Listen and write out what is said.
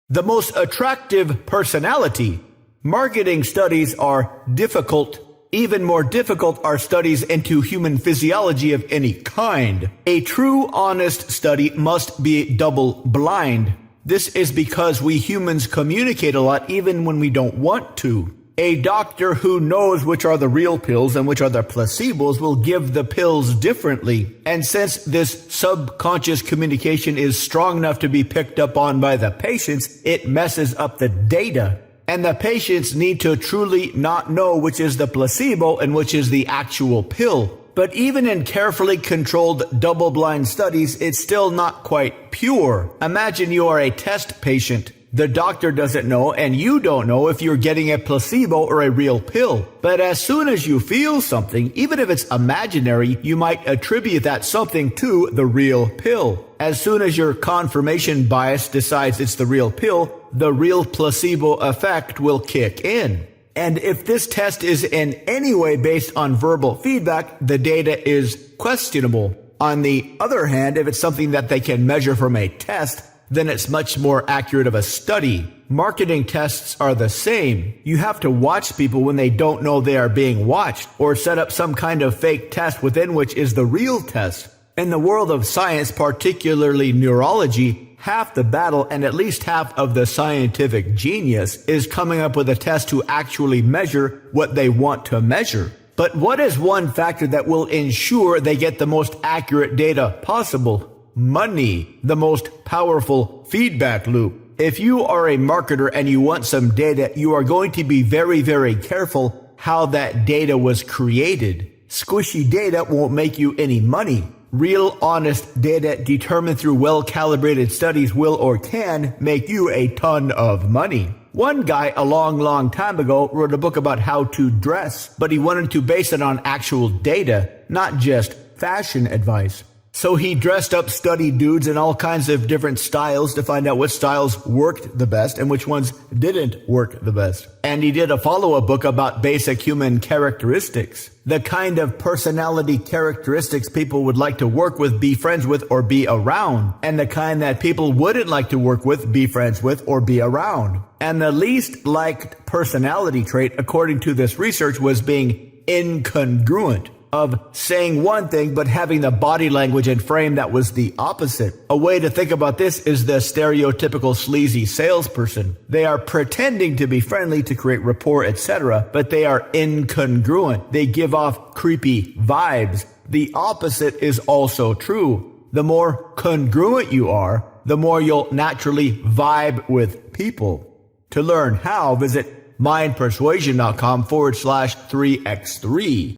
The most attractive personality. Marketing studies are difficult. Even more difficult are studies into human physiology of any kind. A true, honest study must be double-blind. This is because we humans communicate a lot even when we don't want to. A doctor who knows which are the real pills and which are the placebos will give the pills differently. And since this subconscious communication is strong enough to be picked up on by the patients, it messes up the data. And the patients need to truly not know which is the placebo and which is the actual pill. But even in carefully controlled double-blind studies, it's still not quite pure. Imagine you are a test patient. The doctor doesn't know, and you don't know if you're getting a placebo or a real pill. But as soon as you feel something, even if it's imaginary, you might attribute that something to the real pill. As soon as your confirmation bias decides it's the real pill, the real placebo effect will kick in. And if this test is in any way based on verbal feedback, the data is questionable. On the other hand, if it's something that they can measure from a test, then it's much more accurate of a study. Marketing tests are the same. You have to watch people when they don't know they are being watched, or set up some kind of fake test within which is the real test. In the world of science, particularly neurology, half the battle and at least half of the scientific genius is coming up with a test to actually measure what they want to measure. But what is one factor that will ensure they get the most accurate data possible? Money, the most powerful feedback loop. If you are a marketer and you want some data, you are going to be very, very careful how that data was created. Squishy data won't make you any money. Real, honest data determined through well-calibrated studies will or can make you a ton of money. One guy a long time ago wrote a book about how to dress, but he wanted to base it on actual data, not just fashion advice. So he dressed up study dudes in all kinds of different styles to find out which styles worked the best and which ones didn't work the best. And he did a follow-up book about basic human characteristics. The kind of personality characteristics people would like to work with, be friends with, or be around. And the kind that people wouldn't like to work with, be friends with, or be around. And the least liked personality trait, according to this research, was being incongruent. Of saying one thing but having the body language and frame that was the opposite. A way to think about this is the stereotypical sleazy salesperson. They are pretending to be friendly to create rapport, etc., but they are incongruent. They give off creepy vibes. The opposite is also true. The more congruent you are, the more you'll naturally vibe with people. To learn how, visit mindpersuasion.com/3x3.